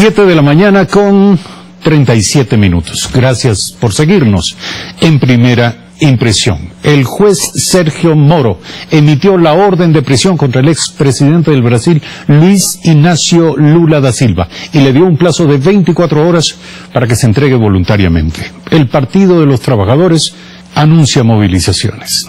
7 de la mañana con 37 minutos. Gracias por seguirnos en Primera Impresión. El juez Sergio Moro emitió la orden de prisión contra el expresidente del Brasil, Luiz Inácio Lula da Silva, y le dio un plazo de 24 horas para que se entregue voluntariamente. El Partido de los Trabajadores anuncia movilizaciones.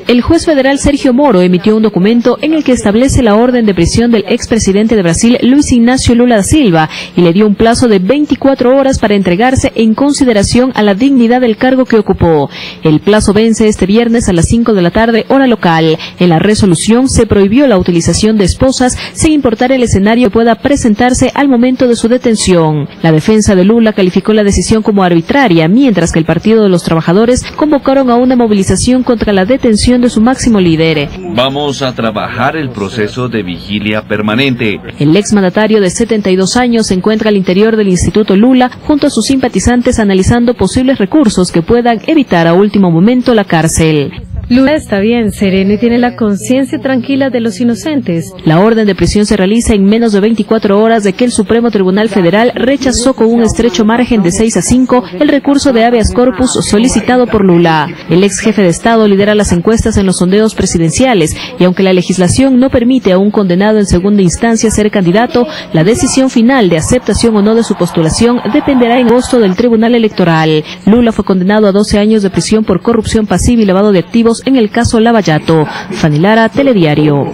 El juez federal Sergio Moro emitió un documento en el que establece la orden de prisión del expresidente de Brasil, Luiz Inácio Lula da Silva, y le dio un plazo de 24 horas para entregarse en consideración a la dignidad del cargo que ocupó. El plazo vence este viernes a las 5 de la tarde, hora local. En la resolución se prohibió la utilización de esposas sin importar el escenario que pueda presentarse al momento de su detención. La defensa de Lula calificó la decisión como arbitraria, mientras que el Partido de los Trabajadores convocaron a una movilización contra la detención de su máximo líder. Vamos a trabajar el proceso de vigilia permanente. El exmandatario de 72 años se encuentra al interior del Instituto Lula junto a sus simpatizantes analizando posibles recursos que puedan evitar a último momento la cárcel. Lula está bien, sereno y tiene la conciencia tranquila de los inocentes. La orden de prisión se realiza en menos de 24 horas de que el Supremo Tribunal Federal rechazó con un estrecho margen de 6-5 el recurso de habeas corpus solicitado por Lula. El ex jefe de Estado lidera las encuestas en los sondeos presidenciales y aunque la legislación no permite a un condenado en segunda instancia ser candidato, la decisión final de aceptación o no de su postulación dependerá en agosto del Tribunal Electoral. Lula fue condenado a 12 años de prisión por corrupción pasiva y lavado de activos en el caso Lava Jato. Fanny Lara, Telediario.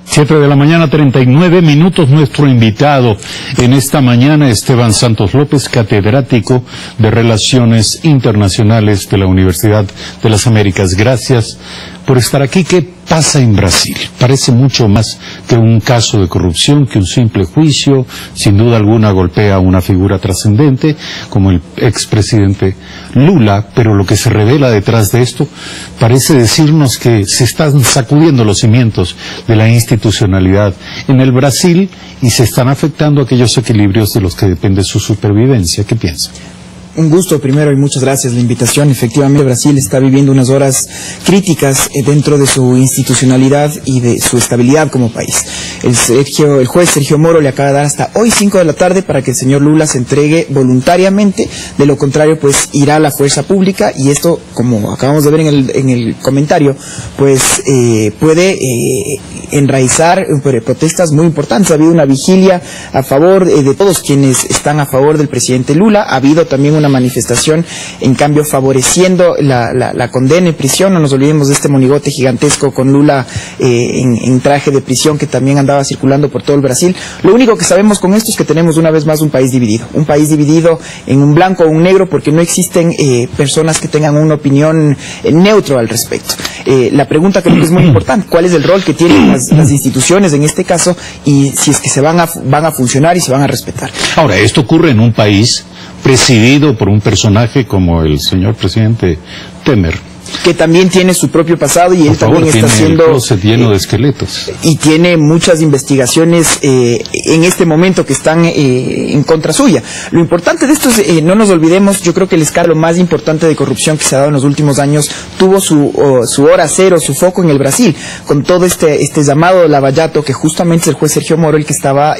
7 de la mañana, 39 minutos. Nuestro invitado en esta mañana, Esteban Santos López, catedrático de Relaciones Internacionales de la Universidad de las Américas. Gracias por estar aquí. ¿Qué pasa en Brasil? Parece mucho más que un caso de corrupción, que un simple juicio. Sin duda alguna golpea a una figura trascendente como el expresidente Lula, pero lo que se revela detrás de esto parece decirnos que se están sacudiendo los cimientos de la institucionalidad en el Brasil y se están afectando aquellos equilibrios de los que depende su supervivencia. ¿Qué piensa? Un gusto primero y muchas gracias la invitación. Efectivamente, Brasil está viviendo unas horas críticas dentro de su institucionalidad y de su estabilidad como país. El juez Sergio Moro le acaba de dar hasta hoy 5 de la tarde para que el señor Lula se entregue voluntariamente. De lo contrario, pues irá a la fuerza pública y esto, como acabamos de ver en el comentario, pues puede enraizar protestas muy importantes. Ha habido una vigilia a favor de todos quienes están a favor del presidente Lula. Ha habido también una manifestación, en cambio, favoreciendo la condena en prisión. No nos olvidemos de este monigote gigantesco con Lula en traje de prisión que también andaba circulando por todo el Brasil. Lo único que sabemos con esto es que tenemos una vez más un país dividido en un blanco o un negro, porque no existen personas que tengan una opinión neutra al respecto. La pregunta creo que es muy importante: ¿cuál es el rol que tienen las instituciones en este caso y si es que se van a funcionar y se van a respetar? Ahora, esto ocurre en un país presidido por un personaje como el señor presidente Temer, que también tiene su propio pasado y él también está haciendo el closet lleno de esqueletos y tiene muchas investigaciones en este momento que están en contra suya. Lo importante de esto es, no nos olvidemos, yo creo que el escándalo más importante de corrupción que se ha dado en los últimos años tuvo su hora cero, su foco en el Brasil, con todo este llamado Lava Jato, que justamente es el juez Sergio Moro el que estaba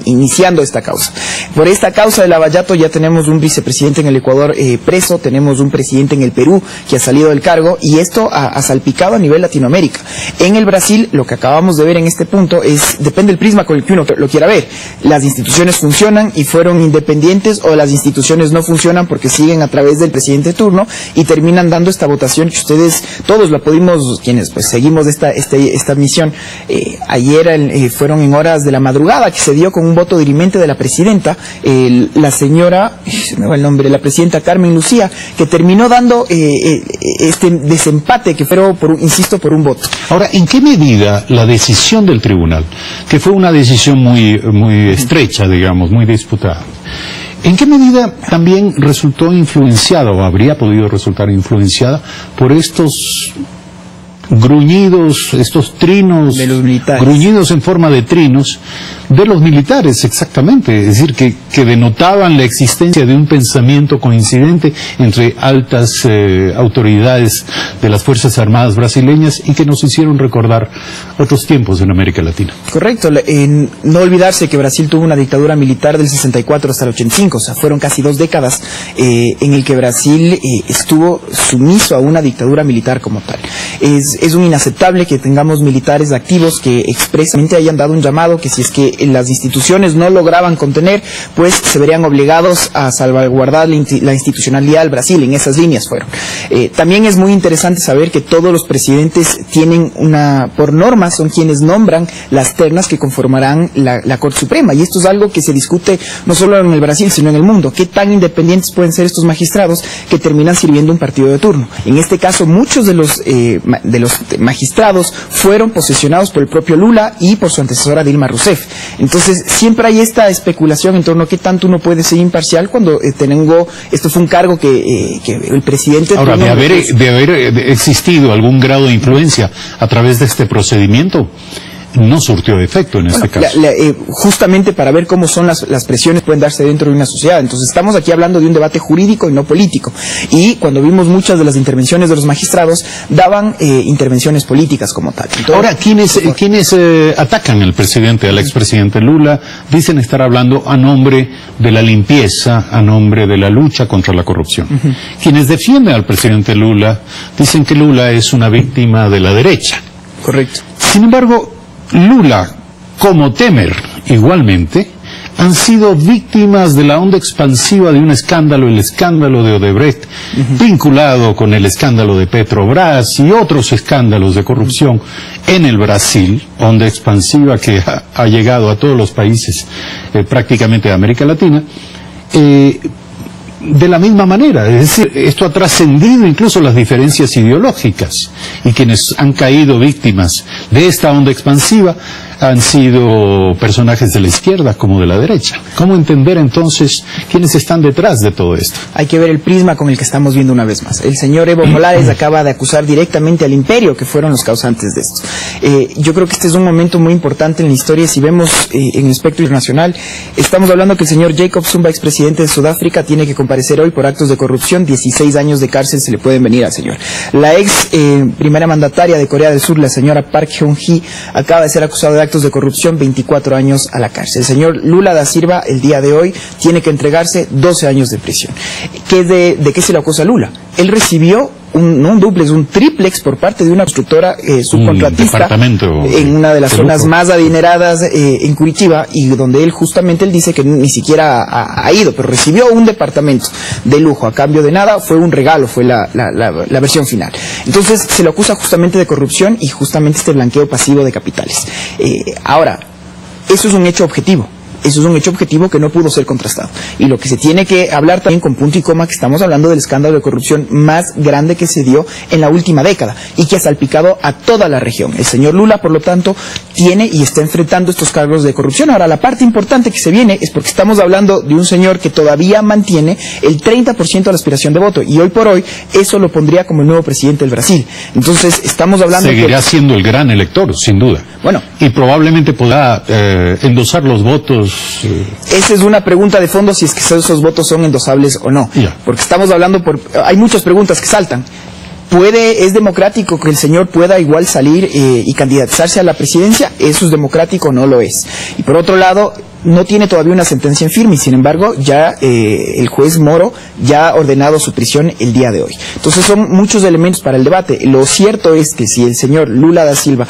iniciando esta causa. Por esta causa de Lava Jato ya tenemos un vicepresidente en el Ecuador preso, tenemos un presidente en el Perú que ha salido del cargo, y esto ha salpicado a nivel Latinoamérica. En el Brasil, lo que acabamos de ver en este punto depende del prisma con el que uno lo quiera ver. Las instituciones funcionan y fueron independientes, o las instituciones no funcionan porque siguen a través del presidente de turno y terminan dando esta votación que ustedes todos la pudimos, quienes pues seguimos esta misión, ayer fueron en horas de la madrugada, que se dio con un voto dirimente de la presidenta, la señora, se me va el nombre, la presidenta Carmen Lucía, que terminó dando este desempate que fue, por un voto. Ahora, ¿en qué medida la decisión del tribunal, que fue una decisión muy estrecha, digamos, muy disputada, ¿en qué medida también resultó influenciada o habría podido resultar influenciada por estos gruñidos, estos trinos de los militares, gruñidos en forma de trinos de los militares, exactamente, es decir, que denotaban la existencia de un pensamiento coincidente entre altas autoridades de las Fuerzas Armadas brasileñas y que nos hicieron recordar otros tiempos en América Latina. Correcto, no olvidarse que Brasil tuvo una dictadura militar del 64 hasta el 85, o sea, fueron casi 2 décadas en el que Brasil estuvo sumiso a una dictadura militar como tal. Es un inaceptable que tengamos militares activos que expresamente hayan dado un llamado que si es que las instituciones no lograban contener, pues se verían obligados a salvaguardar la institucionalidad del Brasil. En esas líneas fueron. También es muy interesante saber que todos los presidentes tienen por norma, son quienes nombran las ternas que conformarán la Corte Suprema, y esto es algo que se discute no solo en el Brasil, sino en el mundo. ¿Qué tan independientes pueden ser estos magistrados que terminan sirviendo un partido de turno? En este caso, muchos de los magistrados fueron posesionados por el propio Lula y por su antecesora Dilma Rousseff. Entonces siempre hay esta especulación en torno a qué tanto uno puede ser imparcial cuando esto fue un cargo que el presidente... Ahora, de haber existido algún grado de influencia a través de este procedimiento, no surtió efecto en este caso. Justamente para ver cómo son las presiones pueden darse dentro de una sociedad. Entonces estamos aquí hablando de un debate jurídico y no político. Y cuando vimos muchas de las intervenciones de los magistrados, daban intervenciones políticas como tal. Entonces, ahora, ¿quiénes atacan al expresidente Lula? Dicen estar hablando a nombre de la limpieza, a nombre de la lucha contra la corrupción. Quienes defienden al presidente Lula dicen que Lula es una víctima de la derecha. Correcto. Sin embargo, Lula, como Temer, igualmente, han sido víctimas de la onda expansiva de un escándalo, el escándalo de Odebrecht, vinculado con el escándalo de Petrobras y otros escándalos de corrupción en el Brasil, onda expansiva que ha llegado a todos los países prácticamente de América Latina. De la misma manera, es decir, esto ha trascendido incluso las diferencias ideológicas, y quienes han caído víctimas de esta onda expansiva han sido personajes de la izquierda como de la derecha. ¿Cómo entender entonces quiénes están detrás de todo esto? Hay que ver el prisma con el que estamos viendo una vez más. El señor Evo Morales acaba de acusar directamente al imperio, que fueron los causantes de esto. Yo creo que este es un momento muy importante en la historia. Si vemos en el espectro internacional, estamos hablando que el señor Jacob Zuma, expresidente de Sudáfrica, tiene que comparecer hoy por actos de corrupción. 16 años de cárcel se le pueden venir al señor. La ex primera mandataria de Corea del Sur, la señora Park Geun-hye, acaba de ser acusada de actos de corrupción, 24 años a la cárcel. El señor Lula da Silva, el día de hoy, tiene que entregarse 12 años de prisión. ¿De qué se le acusa a Lula? Él recibió no un duplex, un triplex por parte de una constructora subcontratista en una de las zonas más adineradas en Curitiba, y donde él dice que ni siquiera ha ido, pero recibió un departamento de lujo a cambio de nada. Fue un regalo, fue la versión final. Entonces se le acusa justamente de corrupción y justamente este blanqueo pasivo de capitales. Ahora, eso es un hecho objetivo. Eso es un hecho objetivo que no pudo ser contrastado. Y lo que se tiene que hablar también con punto y coma, que estamos hablando del escándalo de corrupción más grande que se dio en la última década y que ha salpicado a toda la región. El señor Lula, por lo tanto, tiene y está enfrentando estos cargos de corrupción. Ahora, la parte importante que se viene es porque estamos hablando de un señor que todavía mantiene el 30% de la aspiración de voto, y hoy por hoy eso lo pondría como el nuevo presidente del Brasil. Entonces, estamos hablando... Seguirá siendo el gran elector, sin duda. Bueno. Y probablemente podrá endosar los votos. Esa es una pregunta de fondo, si es que esos votos son endosables o no. Porque estamos hablando hay muchas preguntas que saltan. ¿Es democrático que el señor pueda igual salir y candidatizarse a la presidencia? Eso es democrático, no lo es. Y por otro lado, no tiene todavía una sentencia en firme, y sin embargo ya el juez Moro ya ha ordenado su prisión el día de hoy. Entonces son muchos elementos para el debate. Lo cierto es que si el señor Lula da Silva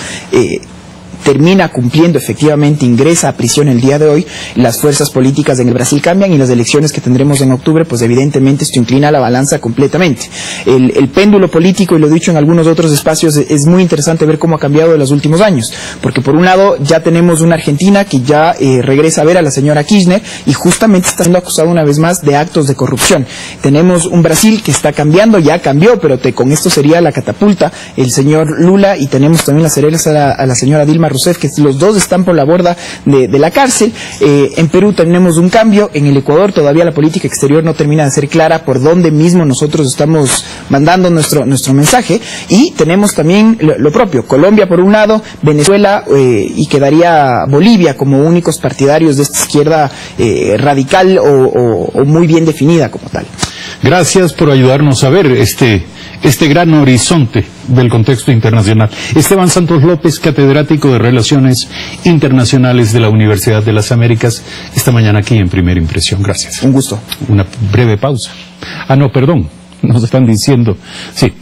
termina cumpliendo, efectivamente ingresa a prisión el día de hoy, las fuerzas políticas en el Brasil cambian, y las elecciones que tendremos en octubre, pues evidentemente esto inclina la balanza completamente. El péndulo político, y lo he dicho en algunos otros espacios, es muy interesante ver cómo ha cambiado en los últimos años, porque por un lado ya tenemos una Argentina que ya regresa a ver a la señora Kirchner, y justamente está siendo acusada una vez más de actos de corrupción. Tenemos un Brasil que está cambiando, ya cambió, pero con esto sería la catapulta el señor Lula, y tenemos también las cerezas a la señora Dilma Rousseff, que los dos están por la borda de la cárcel. En Perú tenemos un cambio, en el Ecuador todavía la política exterior no termina de ser clara por dónde mismo nosotros estamos mandando nuestro mensaje, y tenemos también lo propio, Colombia por un lado, Venezuela y quedaría Bolivia como únicos partidarios de esta izquierda radical o muy bien definida como tal. Gracias por ayudarnos a ver este gran horizonte del contexto internacional. Esteban Santos López, catedrático de Relaciones Internacionales de la Universidad de las Américas, esta mañana aquí en Primera Impresión. Gracias. Un gusto. Una breve pausa. No, perdón, nos están diciendo. Sí.